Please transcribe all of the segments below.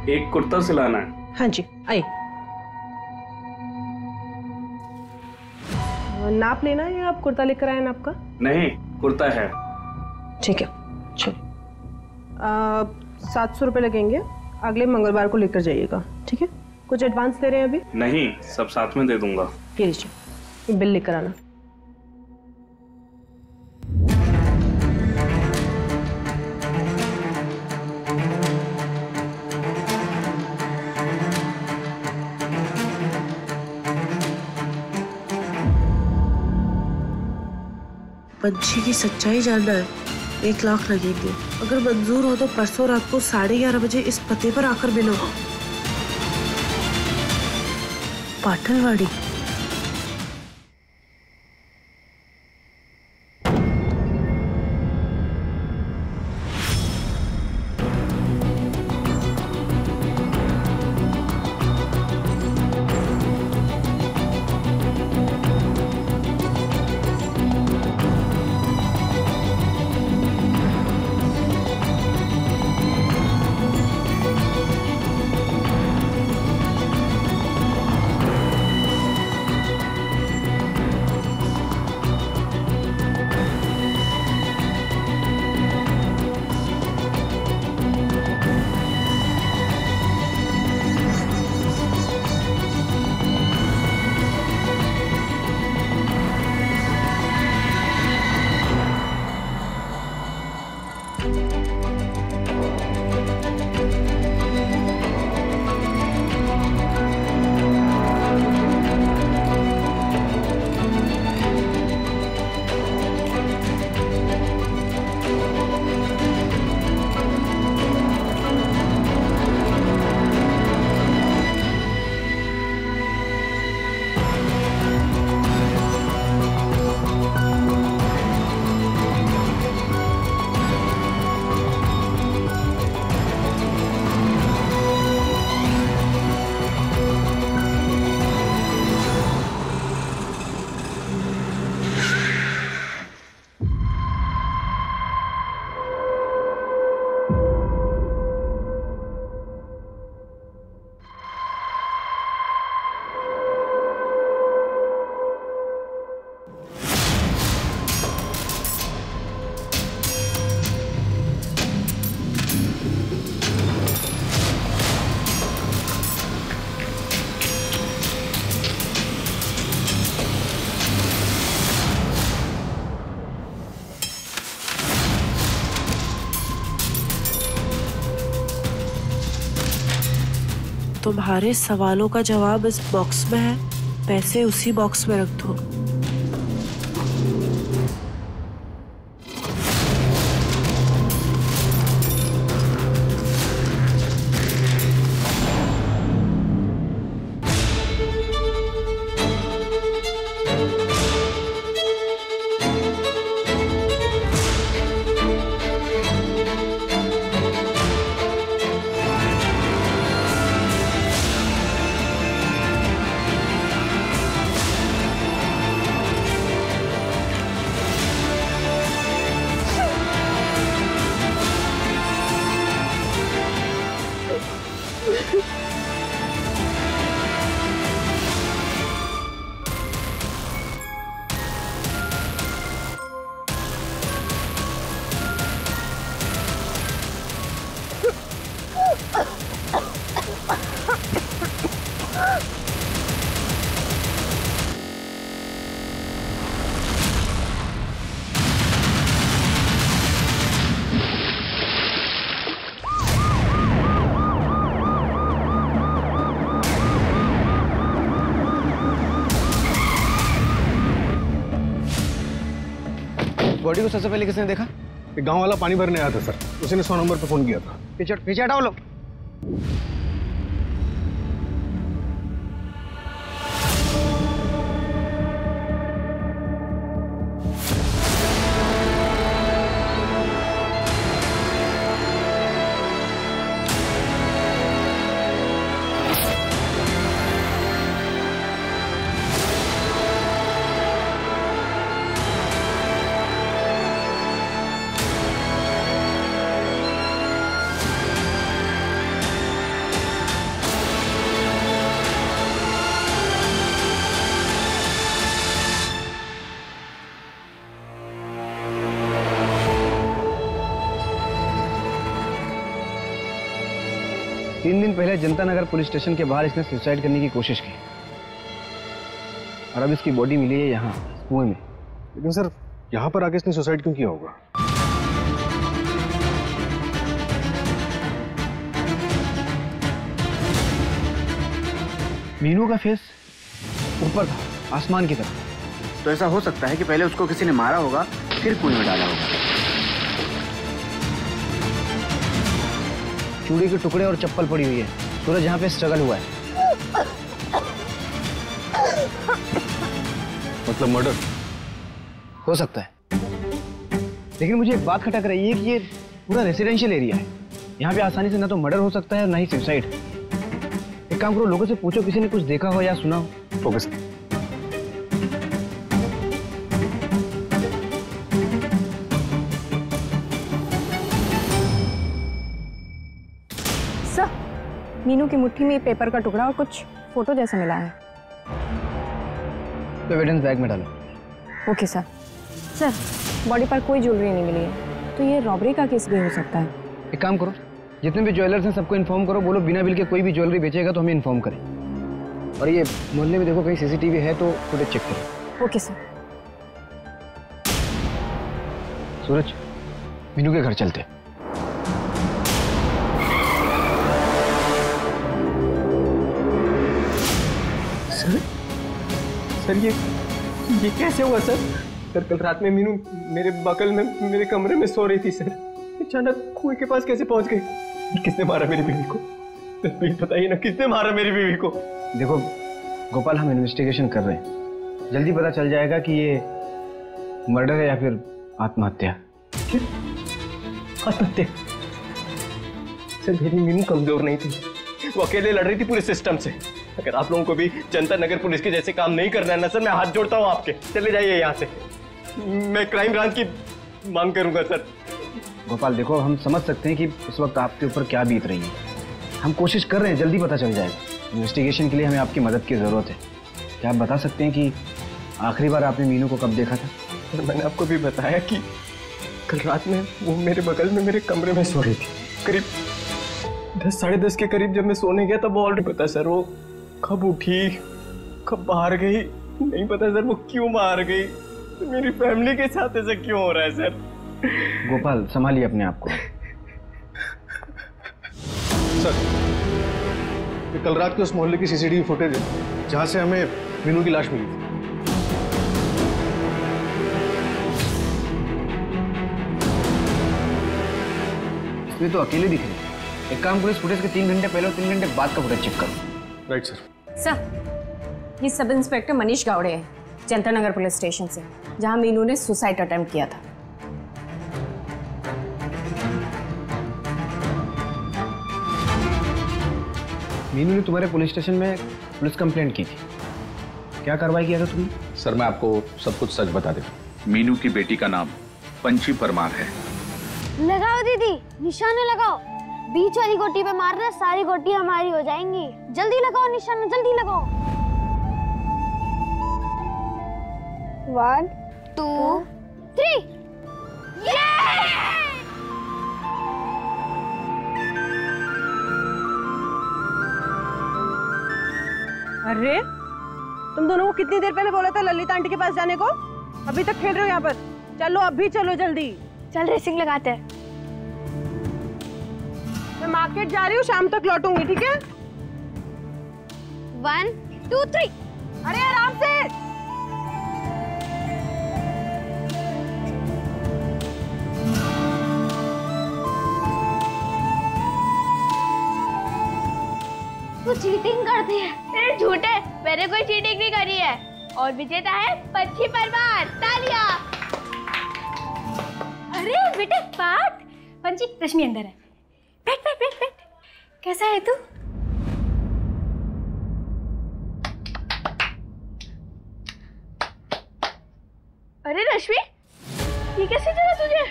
एक कुर्ता सिलाना है। हाँ जी, आइए। नाप लेना है या आप कुर्ता लेकर आए नाप का? नहीं, कुर्ता है। ठीक है, चलिए। 700 रुपये लगेंगे, अगले मंगलवार को लेकर जाइएगा, ठीक है? कुछ एडवांस दे रहे हैं अभी? नहीं, सब साथ में दे दूंगा। ये लीजिए, बिल लेकर आना। पंछी की सच्चाई जानना है, 1 लाख लगेंगे। अगर मंजूर हो तो परसों रात को 11:30 बजे इस पते पर आकर मिलो। पाटलवाड़ी। तुम्हारे सवालों का जवाब इस बॉक्स में है, पैसे उसी बॉक्स में रख दो। बॉडी को सबसे पहले किसने देखा? एक गांव वाला पानी भरने आया था सर, उसी ने 100 नंबर पे फोन किया था। पीछे हटाओ लोग। 3 दिन पहले जनता नगर पुलिस स्टेशन के बाहर इसने सुसाइड करने की कोशिश की और अब इसकी बॉडी मिली है यहाँ कुएं में। लेकिन सर यहाँ पर आके इसने सुसाइड क्यों किया होगा? मीनू का फेस ऊपर था, आसमान की तरफ। तो ऐसा हो सकता है कि पहले उसको किसी ने मारा होगा, फिर कुएं में डाला होगा। चूड़ी के टुकड़े और चप्पल पड़ी हुई है। सूरज यहाँ पे स्ट्रगल हुआ है। मतलब मर्डर हो सकता है, लेकिन मुझे एक बात खटक रही है कि ये पूरा रेसिडेंशियल एरिया है। यहाँ पे आसानी से ना तो मर्डर हो सकता है ना ही सुसाइड। एक काम करो, लोगों से पूछो किसी ने कुछ देखा हो या सुना हो। फोकस। सर, मीनू की मुट्ठी में पेपर का टुकड़ा और कुछ फोटो जैसा मिला है। तो एविडेंस बैग में डालो। Okay sir. सर, बॉडी पर कोई ज्वेलरी नहीं मिली है, तो ये रॉबरी का केस भी हो सकता है। एक काम करो, जितने भी ज्वेलर्स हैं सबको इन्फॉर्म करो, बोलो बिना बिल के कोई भी ज्वेलरी बेचेगा तो हमें इन्फॉर्म करें। और ये मोहल्ले में देखो कहीं सीसीटीवी है तो फुटेज चेक करो। Okay sir. सूरज, मीनू के घर चलते। सर ये कैसे हुआ सर? कल रात में मीनू मेरे बगल में मेरे कमरे में सो रही थी सर। अचानक कुएं के पास कैसे पहुंच गई? किसने मारा मेरी बीवी को? प्लीज बताइए ना, किसने मारा मेरी बीवी को? देखो गोपाल, हम इन्वेस्टिगेशन कर रहे हैं, जल्दी पता चल जाएगा कि ये मर्डर है या फिर आत्महत्या। आत्महत्या? सर मेरी मीनू कमजोर नहीं थी, वो अकेले लड़ रही थी पूरे सिस्टम से। अगर आप लोगों को भी जनता नगर पुलिस के जैसे काम नहीं करना है ना सर, मैं हाथ जोड़ता हूँ आपके। चले जाइए यहाँ से, मैं क्राइम ब्रांच की मांग करूंगा सर। गोपाल देखो, हम समझ सकते हैं कि उस वक्त आपके ऊपर क्या बीत रही है। हम कोशिश कर रहे हैं, जल्दी पता चल जाएगा। इन्वेस्टिगेशन के लिए हमें आपकी मदद की ज़रूरत है। क्या आप बता सकते हैं कि आखिरी बार आपने मीनू को कब देखा था? सर मैंने आपको भी बताया कि कल रात में वो मेरे बगल में मेरे कमरे में सो रही थी। करीब 10 साढ़े 10 के करीब जब मैं सोने गया तब वो ऑलरेडी पता सर, वो कब उठी कब बाहर गई नहीं पता सर। वो क्यों बाहर गई, तो मेरी फैमिली के साथ ऐसा क्यों हो रहा है सर? गोपाल संभालिए अपने आप को। सर, ये कल रात के उस मोहल्ले की सीसीटीवी फुटेज है जहां से हमें मीनू की लाश मिली थी। इसमें तो अकेले दिख रहे हैं। एक काम करो, इस फुटेज के 3 घंटे पहले और 3 घंटे बाद का फुटेज चेक करो। Right sir. सर, ये सब इंस्पेक्टर मनीष गावड़े है, जनता नगर पुलिस स्टेशन से, जहां मीनू ने सुसाइड अटेम्प्ट किया था। मीनू ने तुम्हारे पुलिस स्टेशन में पुलिस कंप्लेंट की थी, क्या कार्रवाई किया था तुमने? सर मैं आपको सब कुछ सच बता देता हूँ। मीनू की बेटी का नाम पंची परमार है। लगाओ दीदी, निशाना लगाओ। बीच वाली गोटी पे मारना, सारी गोटी हमारी हो जाएंगी। जल्दी लगाओ निशाना, जल्दी लगाओ। 1 2 3। अरे तुम दोनों को कितनी देर पहले बोला था ललिता आंटी के पास जाने को? अभी तक खेल रहे हो यहाँ पर? चलो अभी चलो जल्दी। चल रेसिंग लगाते हैं। मैं मार्केट जा रही हूँ, शाम तक लौटूंगी, ठीक है? 1 2 3। अरे आराम से। तू चीटिंग करती है। तेरे झूठे, मैंने कोई चीटिंग नहीं करी है। और विजेता है पंची परमार। तालियां। अरे बेटे पाठ, पंची रश्मि अंदर है। बैठ बैठ बैठ बैठ। कैसा है तू? अरे रश्मि, ये कैसे चला तुझे?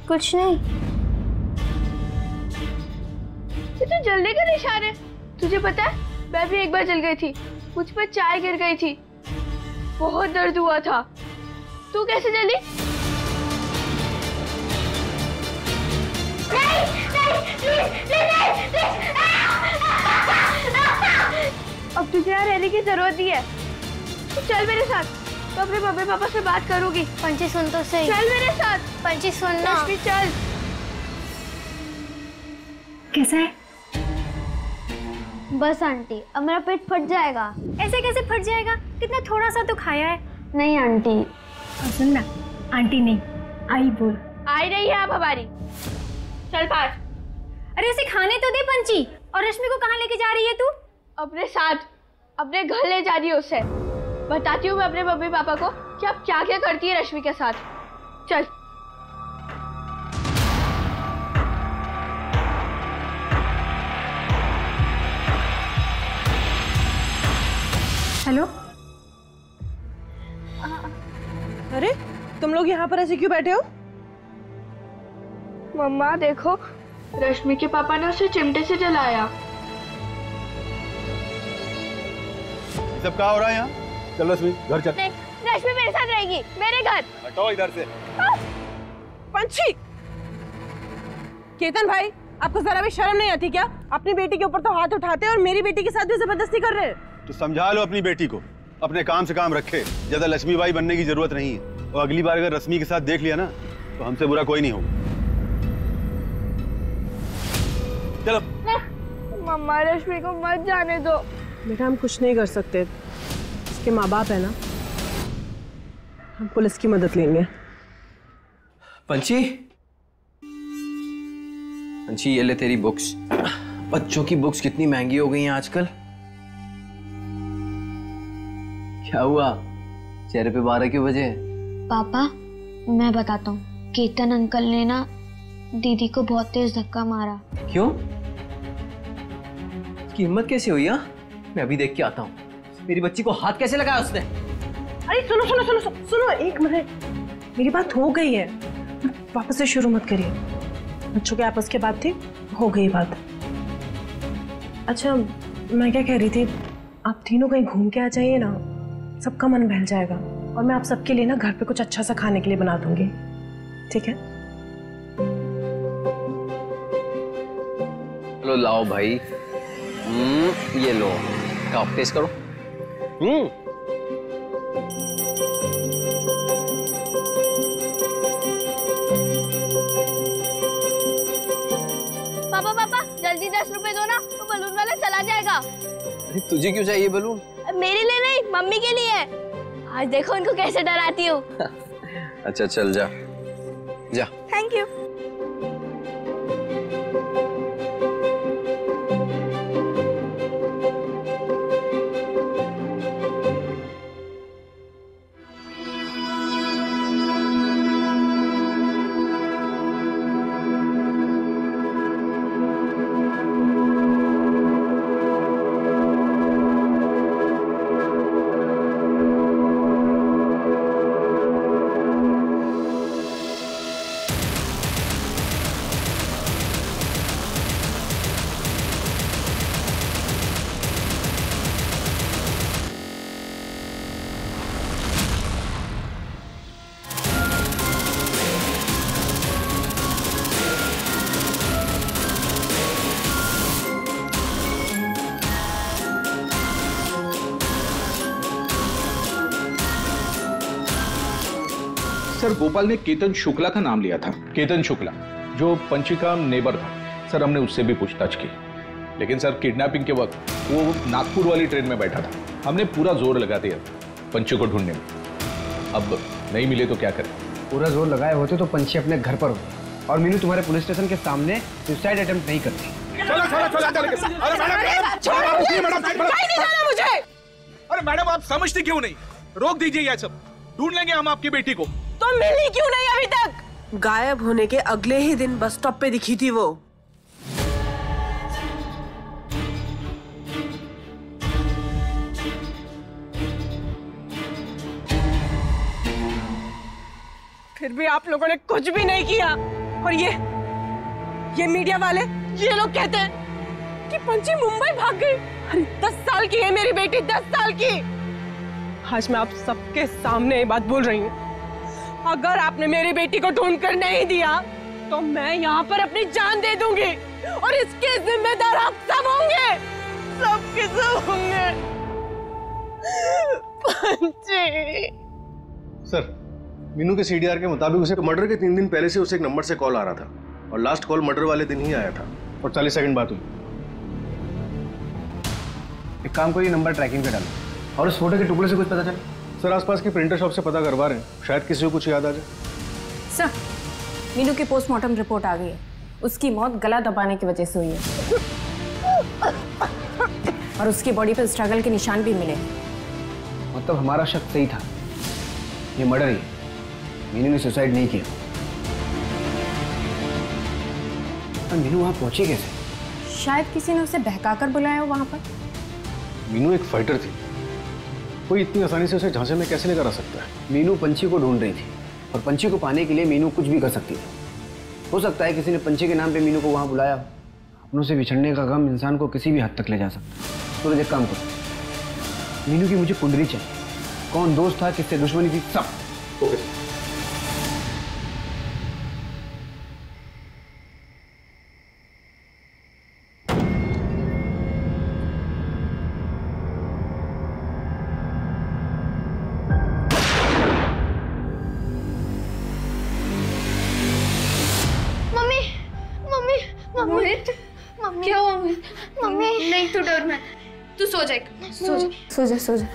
कुछ नहीं। ये तो जलने का निशान है। तुझे पता है, मैं भी एक बार जल गई थी। मुझ पर चाय गिर गई थी, बहुत दर्द हुआ था। तू कैसे जली? नहीं, नहीं, नहीं, नहीं, नहीं, नहीं, नहीं। तुझे यहाँ रहने की जरूरत ही है। तू चल मेरे साथ, तो अपने मम्मी पापा से बात करूंगी। पंची सुन तो सही। चल मेरे साथ। पंची सुन ना। रश्मि चल। कैसा है? बस आंटी, अब मेरा पेट फट जाएगा। ऐसे कैसे फट जाएगा? कितना थोड़ा सा तो खाया है। नहीं आंटी। और सुन ना, आंटी नहीं, आई बोल। आई रही है अब हमारी। चल पास। अरे उसे खाने तो दे पंची। और रश्मि को कहाँ लेके जा रही है तू? अपने साथ, अपने घर ले जा रही है उसे। बताती हूँ मैं अपने मम्मी पापा को कि आप क्या क्या करती है रश्मि के साथ। चल। हेलो। अरे तुम लोग यहाँ पर ऐसे क्यों बैठे हो? मम्मा देखो, रश्मि के पापा ने उसे चिमटे से जलाया। सब क्या हो रहा है यहाँ? चल रश्मि घर चल। रश्मि मेरे साथ रहेगी, मेरे घर। हटाओ इधर से। पंछी, केतन भाई, आपको जरा भी शर्म नहीं आती क्या? अपनी बेटी के ऊपर तो हाथ उठाते और मेरी बेटी के साथ भी जबरदस्ती कर रहे हैं। तो समझा लो अपनी बेटी को, अपने काम से काम रखे। ज्यादा लक्ष्मी बाई बनने की जरूरत नहीं है। और अगली बार अगर रश्मि के साथ देख लिया ना तो हमसे बुरा कोई नहीं होगा। चलो। मम्मा रश्मि को मत जाने दो। बेटा हम कुछ नहीं कर सकते, इसके माँ बाप है ना, हम पुलिस की मदद लेंगे। पंची, पंची ये ले तेरी बुक्स। बच्चों की बुक्स कितनी महंगी हो गई हैं आजकल। क्या हुआ, चेहरे पे 12 क्यों बजे? पापा मैं बताता हूँ, केतन अंकल ने ना दीदी को बहुत तेज धक्का मारा। क्यों? उसकी हिम्मत कैसे हुई? मैं अभी देख के आता हूँ। मेरी बच्ची को हाथ कैसे लगाया उसने? अरे सुनो सुनो सुनो सुनो, एक मिनट, मेरी बात हो गई है, वापस से शुरू मत करिए। बच्चों के आपस की बात थी, हो गई बात। अच्छा मैं क्या कह रही थी, आप तीनों कहीं घूम के आ जाइए ना, सबका मन बहल जाएगा। और मैं आप सबके लिए ना घर पे कुछ अच्छा सा खाने के लिए बना दूंगी, ठीक है? चलो लाओ भाई। ये लो, खाओ, टेस्ट करो। पापा पापा जल्दी 10 रुपए दो ना, तो बलून वाला चला जाएगा। अरे तुझे क्यों चाहिए बलून? मेरे लिए नहीं, मम्मी के लिए। आज देखो उनको कैसे डराती हूँ। अच्छा चल जा जा। Thank you. सर गोपाल ने केतन शुक्ला का नाम लिया था। केतन शुक्ला जो पंची का नेबर था। सर हमने उससे भी पूछताछ की, लेकिन सर किडनैपिंग के वक्त वो नागपुर वाली ट्रेन में बैठा था। हमने पूरा जोर लगा दिया पंची को ढूंढने में। अब नहीं मिले तो क्या करें? पूरा जोर लगाए होते तो पंची अपने घर पर होते और मीनू तुम्हारे पुलिस स्टेशन के सामने सुसाइड अटेम्प्ट नहीं करती। चलो चलो चलो मुझे। अरे मैडम आप समझती क्यों नहीं? रोक दीजिए ये सब, ढूंढ लेंगे हम आपकी बेटी को। तो मिली क्यों नहीं अभी तक? गायब होने के अगले ही दिन बस स्टॉप पे दिखी थी वो। फिर भी आप लोगों ने कुछ भी नहीं किया। और ये मीडिया वाले, ये लोग कहते हैं कि पंची मुंबई भाग गई। अरे 10 साल की है मेरी बेटी, 10 साल की। आज मैं आप सबके सामने ये बात बोल रही हूँ, अगर आपने मेरी बेटी को ढूंढ कर नहीं दिया तो मैं यहाँ पर अपनी जान दे दूंगी और इसके जिम्मेदार आप सब होंगे, सब के सब होंगे। पंची। सर, मीनू के सीडीआर के मुताबिक उसे मर्डर के 3 दिन पहले से उसे एक नंबर से कॉल आ रहा था और लास्ट कॉल मर्डर वाले दिन ही आया था और 40 सेकंड बाद हुई। एक काम करिए, नंबर ट्रैकिंग पे डालो और उस फोटो के टुकड़े से कुछ पता चला? सर, आसपास की प्रिंटर शॉप से पता करवा रहे हैं, शायद किसी को कुछ याद आ जाए। सर, मीनू की पोस्टमार्टम रिपोर्ट आ गई है। उसकी मौत गला दबाने की वजह से हुई है और उसकी बॉडी पर स्ट्रगल के निशान भी मिले। मतलब हमारा शक सही था, ये मर्डर ही। मीनू ने सुसाइड नहीं किया। पर मीनू वहां पहुंची कैसे? शायद किसी ने उसे बहकाकर बुलाया हो वहां पर। मीनू एक फाइटर थी, कोई इतनी आसानी से उसे झांसे में कैसे लेकर आ सकता है? मीनू पंछी को ढूंढ रही थी और पंछी को पाने के लिए मीनू कुछ भी कर सकती थी। हो सकता है किसी ने पंछी के नाम पे मीनू को वहां बुलाया। अपनों से बिछड़ने का गम इंसान को किसी भी हद तक ले जा सकता है। तो एक काम करो, मीनू की मुझे कुंडली चाहिए। कौन दोस्त था, किससे दुश्मनी थी, सब। ओके। क्या हुआ? मम्मी नहीं, तू डर मत, तू सो जा, सो जा, सो जा, सो जा।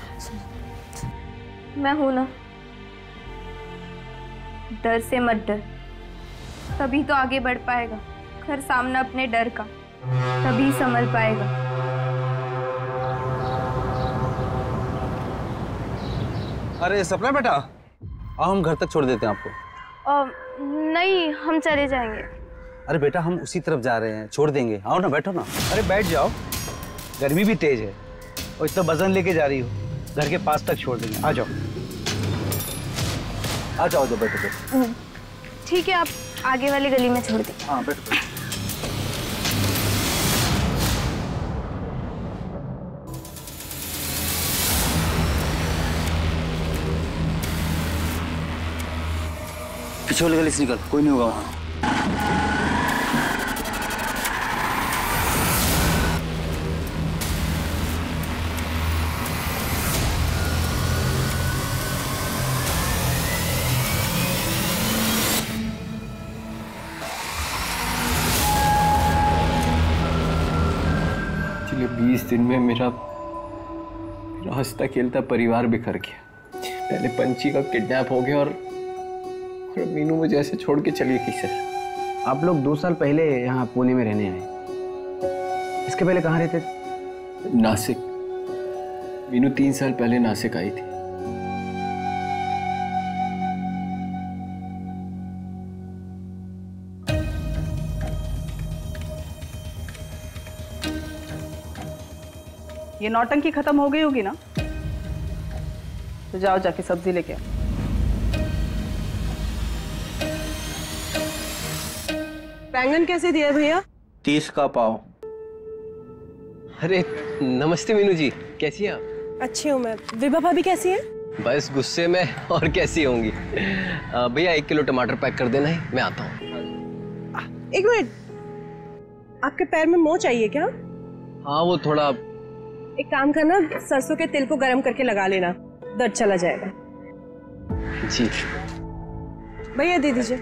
मैं हूं ना, डर से मत डर, तभी तो आगे बढ़ पाएगा। कर सामना अपने डर का, तभी संभल पाएगा। अरे सपना बेटा, आओ हम घर तक छोड़ देते हैं आपको। नहीं, हम चले जाएंगे। अरे बेटा, हम उसी तरफ जा रहे हैं, छोड़ देंगे। आओ ना, बैठो ना। अरे बैठ जाओ, गर्मी भी तेज है और इतना वजन लेके जा रही हो, घर के पास तक छोड़ देंगे। आ जाओ, आ जाओ, बैठो बैठो। ठीक है, आप आगे वाली गली में छोड़ दें। हाँ बैठो। पीछे वाली गली से निकल, कोई नहीं होगा वहाँ। पिछले 20 दिन में मेरा हंसता खेलता परिवार बिखर गया। पहले पंछी का किडनैप हो गया और मीनू मुझे ऐसे छोड़ के चली गई। सर, आप लोग 2 साल पहले यहाँ पुणे में रहने आए। इसके पहले कहाँ रहते थे? नासिक। मीनू 3 साल पहले नासिक आई थी। ये नौटंकी खत्म हो गई होगी ना? तो जाओ जाके सब्जी लेके आओ। बैंगन कैसे दिया भैया? 30 का पाव। अरे नमस्ते मीनू जी, कैसी हैं आप? अच्छी हूँ मैं। विभा भाभी कैसी है? बस गुस्से में, और कैसी होंगी। भैया 1 किलो टमाटर पैक कर देना है, मैं आता हूँ। 1 मिनट, आपके पैर में मोच चाहिए क्या? हाँ, वो थोड़ा। एक काम करना, सरसों के तेल को गरम करके लगा लेना, दर्द चला जाएगा। जी भैया दे दीजिए।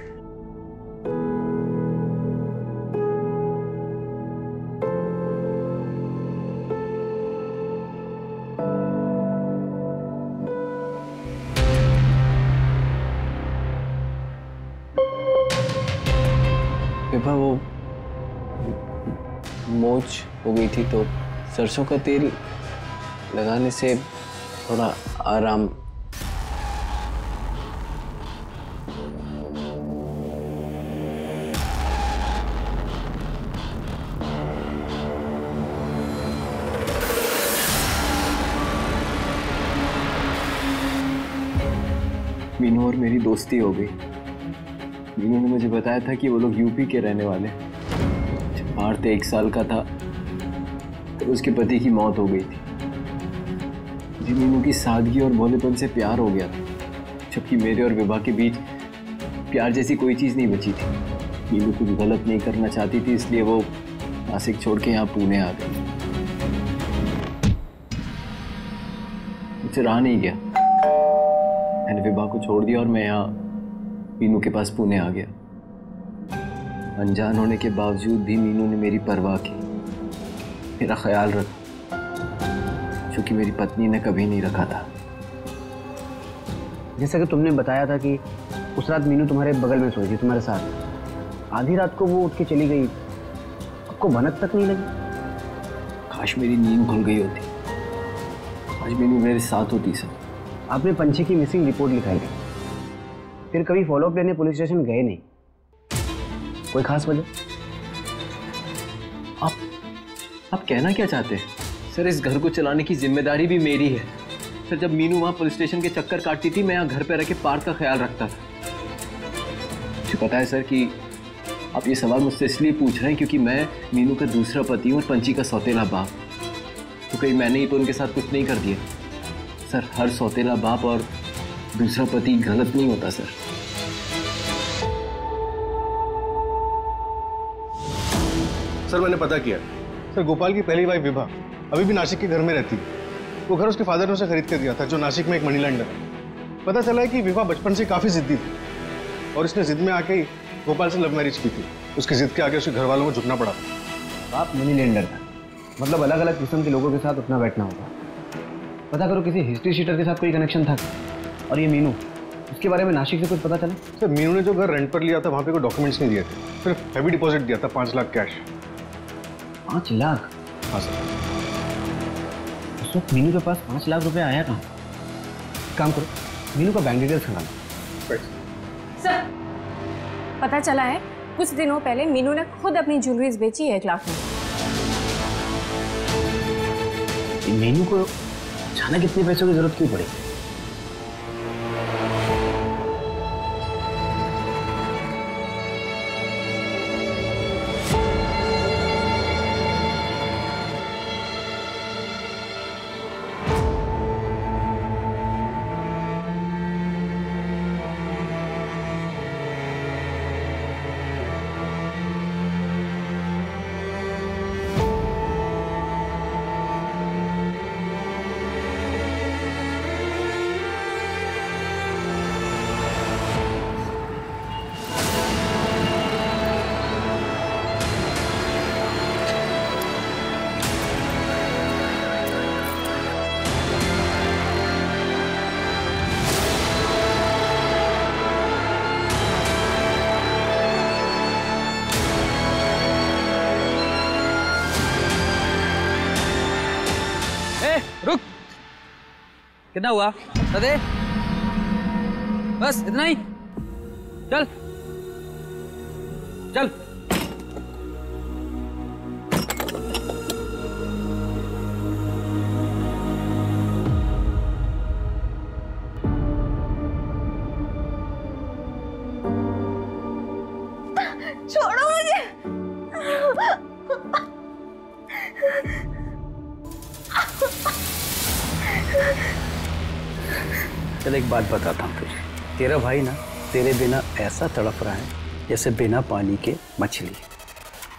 विभा, वो मोच हो गई थी तो सरसों का तेल लगाने से थोड़ा आराम। मीनू और मेरी दोस्ती हो गई। मीनू ने मुझे बताया था कि वो लोग यूपी के रहने वाले। जब पार्थ 1 साल का था तो उसके पति की मौत हो गई थी। मुझे मीनू की सादगी और भोलेपन से प्यार हो गया था, जबकि मेरे और विभा के बीच प्यार जैसी कोई चीज़ नहीं बची थी। मीनू कुछ गलत नहीं करना चाहती थी, इसलिए वो नासिक छोड़ के यहाँ पुणे आ गई। मुझसे रहा नहीं गया। मैंने विभा को छोड़ दिया और मैं यहाँ मीनू के पास पुणे आ गया। अनजान होने के बावजूद भी मीनू ने मेरी परवाह की, मेरा ख्याल रखा, जो कि मेरी पत्नी ने कभी नहीं रखा था। जैसा कि तुमने बताया था कि उस रात मीनू तुम्हारे बगल में सोई थी, तुम्हारे साथ। आधी रात को वो उठ के चली गई, आपको भनक तक नहीं लगी? काश मेरी नींद खुल गई होती, आज मीनू मेरे साथ होती। सर, आपने पंछी की मिसिंग रिपोर्ट लिखाई थी, फिर कभी फॉलोअप लेने पुलिस स्टेशन गए नहीं, कोई खास वजह? आप कहना क्या चाहते हैं? सर, इस घर को चलाने की जिम्मेदारी भी मेरी है। सर, जब मीनू वहाँ पुलिस स्टेशन के चक्कर काटती थी, मैं यहाँ घर पे रह के पार्थ का ख्याल रखता था। मुझे पता है सर कि आप ये सवाल मुझसे इसलिए पूछ रहे हैं क्योंकि मैं मीनू का दूसरा पति हूँ और पंछी का सौतेला बाप। तो कहीं मैंने ही तो उनके साथ कुछ नहीं कर दिया? सर, हर सौतेला बाप और दूसरा पति गलत नहीं होता सर। सर, मैंने पता किया। सर, गोपाल की पहली वाइफ विभा अभी भी नासिक के घर में रहती है। वो घर उसके फादर ने उसे खरीद कर दिया था, जो नासिक में एक मनी लैंडर है। पता चला है कि विभा बचपन से काफी जिद्दी थी और इसने जिद में आके ही गोपाल से लव मैरिज की थी। उसकी जिद के आगे उसके घर वालों को झुकना पड़ा। बाप मनी लेंडर था, मतलब अलग अलग किस्म के लोगों के साथ उठना बैठना होगा। पता करो किसी हिस्ट्री शीटर के साथ कोई कनेक्शन था। और ये मीनू, उसके बारे में नासिक से कुछ पता चला? सर, मीनू ने जो घर रेंट पर लिया था वहाँ पे कोई डॉक्यूमेंट्स नहीं दिए थे, सिर्फ हैवी डिपॉजिट दिया था 5 लाख कैश। 5 लाख? हाँ सर। उस वक्त मीनू के पास 5 लाख रुपए आया कहाँ? काम करो, मीनू का बैंक डिटेल्स खंगालो। सर, पता चला है कुछ दिनों पहले मीनू ने खुद अपनी ज्वेलरीज बेची है 1 लाख में। मीनू को अचानक इतने पैसों की जरूरत क्यों पड़ी? रुक, कितना हुआ? दे, बस इतना ही। चल चल। छोड़ो मुझे। चल एक बात बताता हूँ तुझे, तेरा भाई ना तेरे बिना ऐसा तड़प रहा है जैसे बिना पानी के मछली।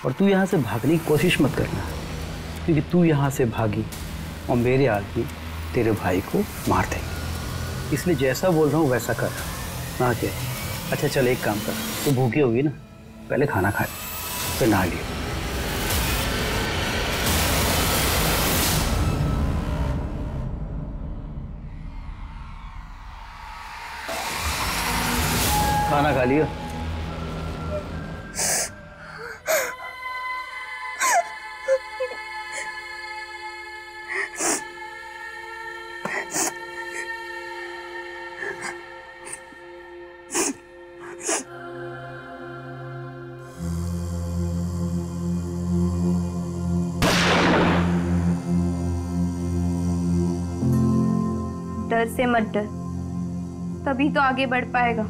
और तू यहाँ से भागने की कोशिश मत करना, क्योंकि तू यहाँ से भागी और मेरे आदमी तेरे भाई को मार देंगे। इसलिए जैसा बोल रहा हूँ वैसा कर। ना क्या? अच्छा चल एक काम कर, तू भूखी होगी ना, पहले खाना खा फिर नहा लियो। खाना खा लियो। डर से मत डर, तभी तो आगे बढ़ पाएगा।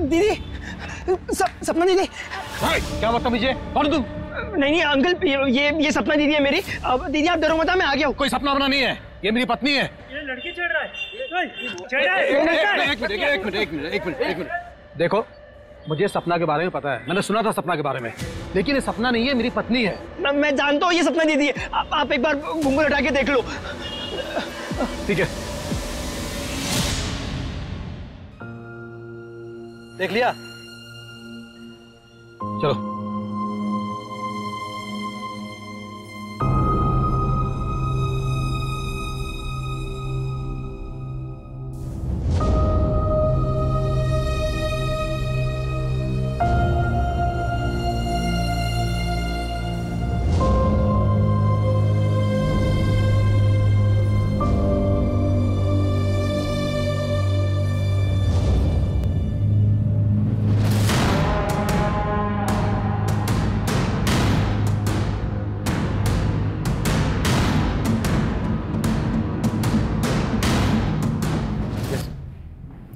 दीदी, सपना दीदी। क्या बदतमीज है? कौन तुम? नहीं अंकल, ये सपना दीदी है मेरी। अब दीदी आप डरो मत, मैं आ गया हूँ। कोई सपना बना नहीं है, ये मेरी पत्नी है। ये लड़की छेड़ रहा है। एक मिनट। देखो, मुझे सपना के बारे में पता है, मैंने सुना था सपना के बारे में, लेकिन ये सपना नहीं है, मेरी पत्नी है। मैं जानता हूँ ये सपना दीदी है। आप एक बार घूंघट हटा के देख लो। ठीक है, देख लिया। चलो।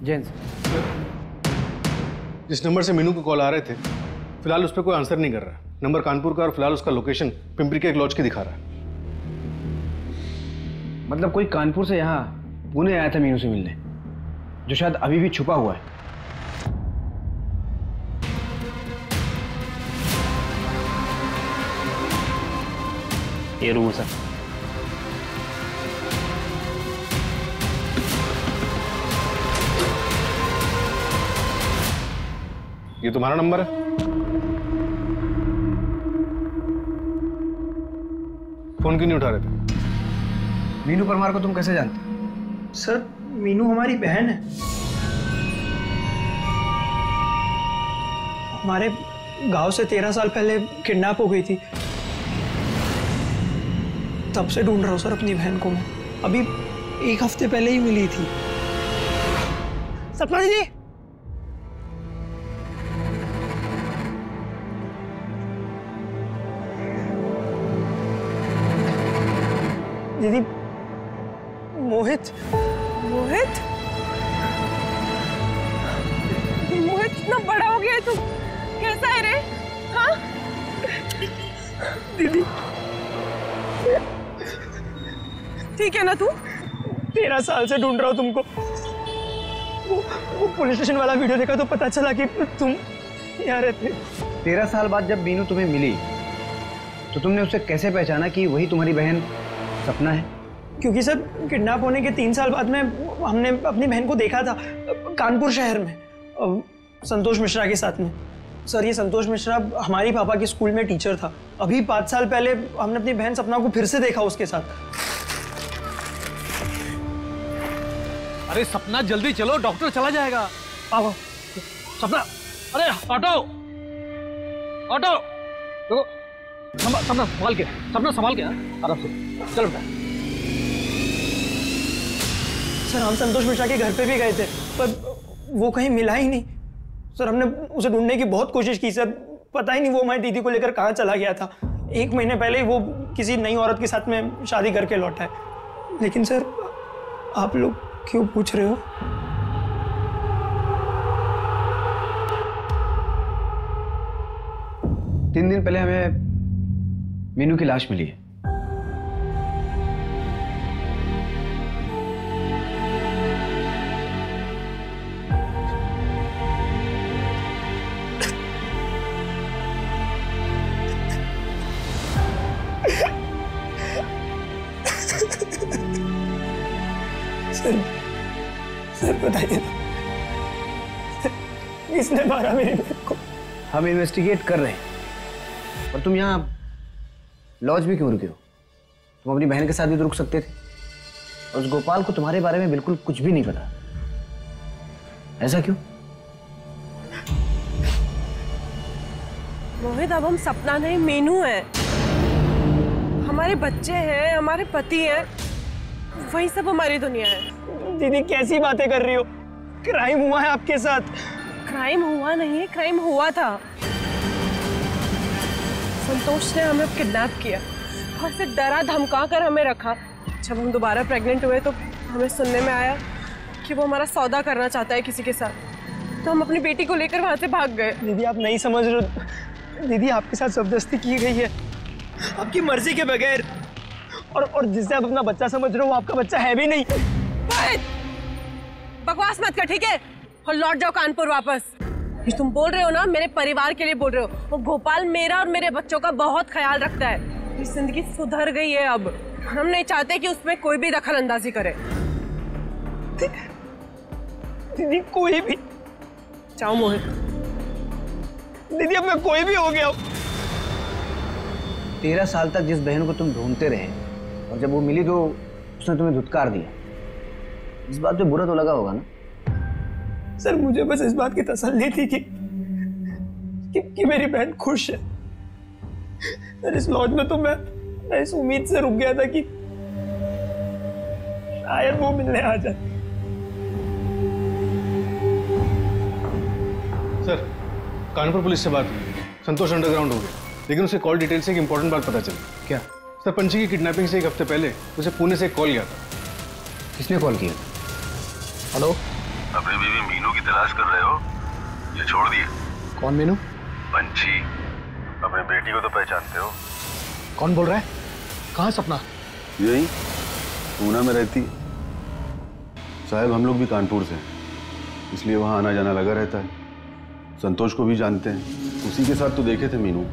जेंस, जिस नंबर से मीनू को कॉल आ रहे थे, फिलहाल उस पर कोई आंसर नहीं कर रहा। नंबर कानपुर का और फिलहाल उसका लोकेशन पिंपरी के एक लॉज की दिखा रहा है। मतलब कोई कानपुर से यहाँ पुणे आया था मीनू से मिलने, जो शायद अभी भी छुपा हुआ है। ये रूम है सर। ये तुम्हारा नंबर है? फोन क्यों नहीं उठा रहे थे? मीनू परमार को तुम कैसे जानते? सर, मीनू हमारी बहन है। हमारे गांव से 13 साल पहले किडनैप हो गई थी। तब से ढूंढ रहा हूँ सर अपनी बहन को मैं। अभी 1 हफ्ते पहले ही मिली थी। सपना दीदी, दीदी, मोहित इतना बड़ा हो गया है तू, कैसा है रे? हाँ दीदी, ठीक है ना तू? 13 साल से ढूंढ रहा हूँ तुमको। वो पुलिस स्टेशन वाला वीडियो देखा तो पता चला कि तुम यहाँ रहते। 13 साल बाद जब मीनू तुम्हें मिली तो तुमने उसे कैसे पहचाना कि वही तुम्हारी बहन सपना है? क्योंकि सर, किडनैप होने के 3 साल बाद में हमने अपनी बहन को देखा था कानपुर शहर में, संतोष मिश्रा के साथ में। सर, ये संतोष मिश्रा हमारी पापा के स्कूल में टीचर था। अभी 5 साल पहले हमने अपनी बहन सपना को फिर से देखा उसके साथ। अरे सपना, जल्दी चलो, डॉक्टर चला जाएगा। आओ सपना, अरे ऑटो देखो, सपना संभाल के, आराम से चलो बेटा। सर, हम संतोष मिश्रा के घर पे भी गए थे, पर वो कहीं मिला ही नहीं। सर, हमने उसे ढूंढने की बहुत कोशिश की सर, पता ही नहीं वो हमारी दीदी को लेकर कहाँ चला गया था। 1 महीने पहले ही वो किसी नई औरत के साथ में शादी करके लौटा है। लेकिन सर, आप लोग क्यों पूछ रहे हो? तीन दिन पहले हमें मीनू की लाश मिली है। सर बताइए, किसने मारा मेरी बहन को? हम इन्वेस्टिगेट कर रहे हैं। और तुम यहाँ लॉज में क्यों रुके हो? तुम अपनी बहन के साथ भी तो रुक सकते थे। उस गोपाल को तुम्हारे बारे में बिल्कुल कुछ भी नहीं पता। ऐसा क्यों? मोहित, अब हम सपना नहीं, मीनू है। हमारे बच्चे हैं, हमारे पति हैं, वही सब हमारी दुनिया है। दीदी, कैसी बातें कर रही हो? क्राइम हुआ है आपके साथ। क्राइम हुआ नहीं है, क्राइम हुआ था। संतोष ने हमें किडनैप किया और फिर डरा धमका कर हमें रखा। जब हम दोबारा प्रेग्नेंट हुए तो हमें सुनने में आया कि वो हमारा सौदा करना चाहता है किसी के साथ। तो हम अपनी बेटी को लेकर वहां से भाग गए। दीदी आप नहीं समझ रहे हो, दीदी आपके साथ जबरदस्ती की गई है आपकी मर्जी के बगैर, और जिसे आप अपना बच्चा समझ रहे हो वो आपका बच्चा है भी नहीं। बकवास मत कर, ठीक है? और लौट जाओ कानपुर वापस। ये तुम बोल रहे हो ना, मेरे परिवार के लिए बोल रहे हो। वो गोपाल मेरा और मेरे बच्चों का बहुत ख्याल रखता है। मेरी जिंदगी सुधर गई है अब। हम नहीं चाहते कि उसमें कोई भी दखल अंदाजी करे। दीदी कोई भी, जाओ मोहित। दीदी अब मैं कोई भी हो गया। 13 साल तक जिस बहन को तुम ढूंढते रहे और जब वो मिली तो उसने तुम्हें धुतकार दिया, इस बात पे बुरा तो लगा होगा ना? सर मुझे बस इस बात की तसल्ली थी कि मेरी बहन खुश है। सर इस लॉज में तो मैं इस उम्मीद से रुक गया था कि शायद वो मिलने आ जाए। सर कानपुर पुलिस से बात हुई, संतोष अंडरग्राउंड हो गया, लेकिन उसे कॉल डिटेल से एक इंपॉर्टेंट बात पता चली। क्या? सर पंची की किडनैपिंग से एक हफ्ते पहले उसे पुणे से एक कॉल गया था। किसने कॉल किया? हेलो, अपनी बीवी मीनू की तलाश कर रहे हो? ये छोड़ दिए। कौन मीनू? पंची, अपनी बेटी को तो पहचानते हो? कौन बोल रहा है? कहाँ सपना? यही पूना में रहती। साहब हम लोग भी कानपुर से हैं, इसलिए वहाँ आना जाना लगा रहता है। संतोष को भी जानते हैं, उसी के साथ तो देखे थे मीनू,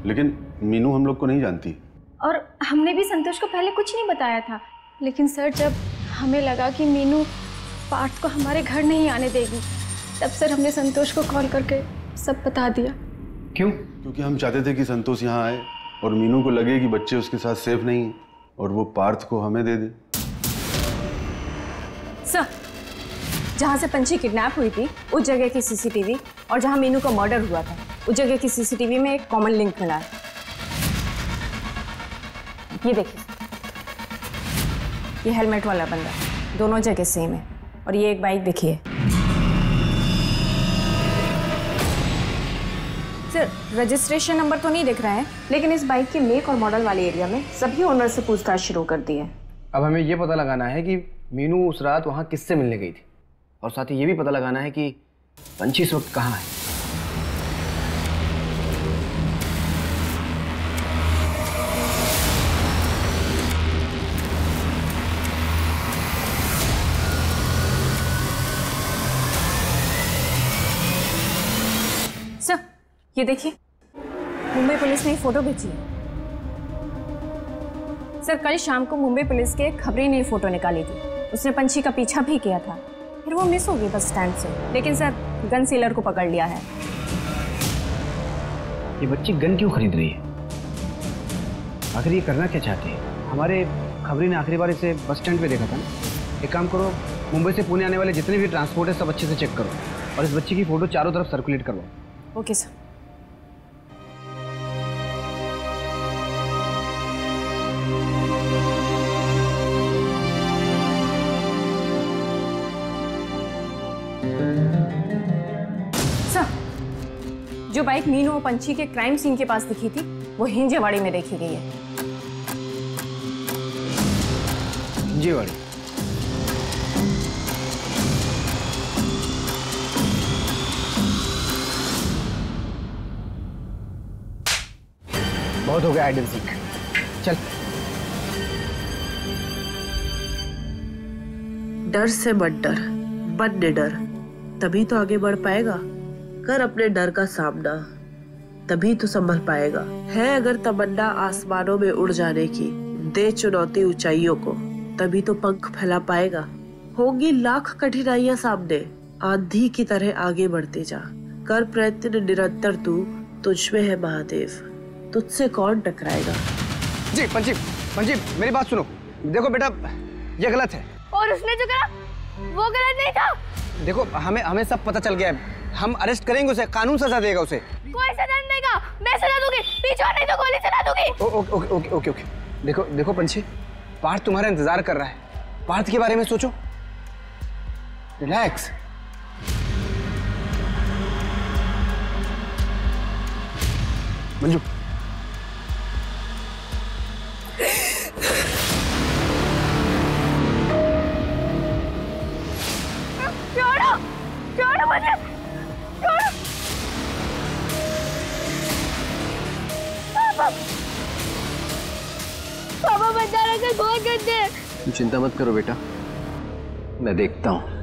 लेकिन मीनू हम लोग को नहीं जानती। और हमने भी संतोष को पहले कुछ नहीं बताया था, लेकिन सर जब हमें लगा कि मीनू पार्थ को हमारे घर नहीं आने देगी, तब सर हमने संतोष को कॉल करके सब बता दिया। क्यों? क्योंकि हम चाहते थे कि संतोष यहाँ आए और मीनू को लगे कि बच्चे उसके साथ सेफ नहीं है और वो पार्थ को हमें दे दे। सर जहाँ से पंची किडनैप हुई थी उस जगह की सीसीटीवी और जहाँ मीनू का मर्डर हुआ था उस जगह की सीसीटीवी में एक कॉमन लिंक मिला है। ये देखिए, ये हेलमेट वाला बंदा दोनों जगह सेम है, और ये एक बाइक देखिए। सर रजिस्ट्रेशन नंबर तो नहीं दिख रहा है, लेकिन इस बाइक के मेक और मॉडल वाले एरिया में सभी ओनर से पूछताछ शुरू कर दी है। अब हमें ये पता लगाना है कि मीनू उस रात वहाँ किससे मिलने गई थी, और साथ ही ये भी पता लगाना है कि पंची इस वक्त कहाँ है। सर ये देखिए, मुंबई पुलिस ने एक फोटो भेजी है। सर कल शाम को मुंबई पुलिस के खबरी ने फोटो निकाली थी। उसने पंछी का पीछा भी किया था, फिर वो मिस हो गई बस स्टैंड से, लेकिन सर गन सेलर को पकड़ लिया है। ये बच्ची गन क्यों खरीद रही है? आखिर ये करना क्या चाहती है? हमारे खबरी ने आखिरी बार इसे बस स्टैंड पे देखा था ना। एक काम करो, मुंबई से पुणे आने वाले जितने भी ट्रांसपोर्ट है सब अच्छे से चेक करो और इस बच्ची की फोटो चारों तरफ सर्कुलेट करवाओ। Okay sir. जो बाइक मीनू और पंछी के क्राइम सीन के पास दिखी थी वो हिंजेवाड़ी में देखी गई है। हिंजेवाड़ी? बहुत हो गया हाइड एंड सीक, चल। डर से मत डर, बन निडर, तभी तो आगे बढ़ पाएगा। कर अपने डर का सामना, तभी तो संभल पाएगा। है अगर तमन्ना आसमानों में उड़ जाने की, दे चुनौती ऊंचाइयों को, तभी तो पंख फैला पाएगा। होंगी लाख कठिनाइयां सामने, आंधी की तरह आगे बढ़ते जा। कर प्रयत्न निरंतर, तू तुझ में है महादेव, तुझसे कौन टकराएगा। जी पंची, पंची मेरी बात सुनो। देखो बेटा, ये गलत है। और उसने जो करा वो गलत नहीं था। देखो हमें सब पता चल गया है, हम अरेस्ट करेंगे उसे, कानून सजा देगा उसे। कोई सजा नहीं देगा, मैं सजा दूंगी, पीछे नहीं तो गोली चला दूंगी। Okay okay okay okay. देखो देखो पंछी, पार्थ तुम्हारा इंतजार कर रहा है, पार्थ के बारे में सोचो, रिलैक्स। मंजू छोड़ो, छोड़ो मुझे, कर दे। तुम चिंता मत करो बेटा, मैं देखता हूँ।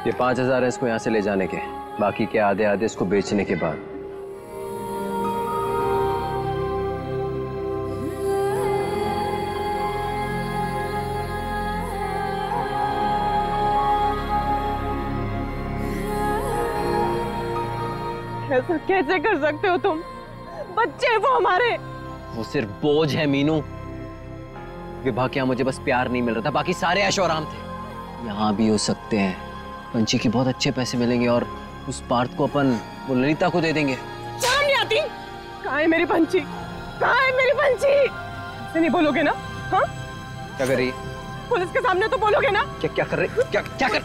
ये 5,000 है इसको यहाँ से ले जाने के, बाकी के आधे आधे इसको बेचने के बाद। ऐसा कैसे कर सकते हो तुम? बच्चे वो हमारे। वो सिर्फ बोझ है मीनू। विभा के यहाँ मुझे बस प्यार नहीं मिल रहा था, बाकी सारे ऐशो आराम थे। यहाँ भी हो सकते हैं। पंची की बहुत अच्छे पैसे मिलेंगे और उस पार्थ को अपन वो ललिता को दे देंगे। शर्म नहीं आती? कहाँ है मेरी पंची? कहाँ है मेरी पंची? ऐसे नहीं बोलोगे ना? हाँ? क्या कर रही? पुलिस के सामने तो बोलोगे ना? क्या कर रही? क्या कर? क्या कर?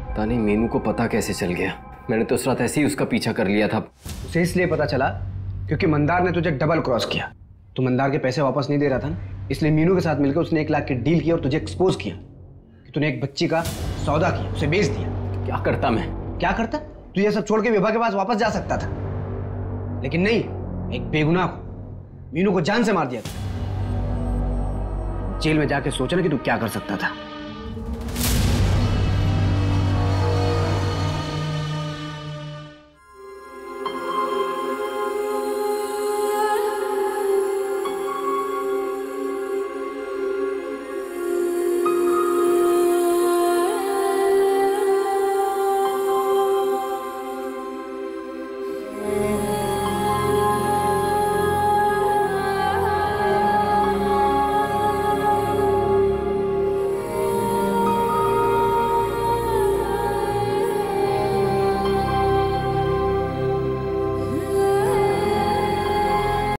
पता नहीं मीनू को पता कैसे चल गया। मैंने तो उस रात ऐसे ही उसका पीछा कर लिया था। उसे इसलिए पता चला क्योंकि मंदार ने तुझे डबल क्रॉस किया। तू मंदार के पैसे वापस नहीं दे रहा था ना, इसलिए मीनू के साथ मिलकर उसने 1 लाख की डील की और तुझे एक्सपोज किया कि तूने एक बच्ची का सौदा किया, उसे बेच दिया। क्या करता मैं? क्या करता? तू ये सब छोड़ के विभा के पास वापस जा सकता था, लेकिन नहीं, एक बेगुनाह को, मीनू को जान से मार दिया था। जेल में जाके सोचा ना कि तू क्या कर सकता था।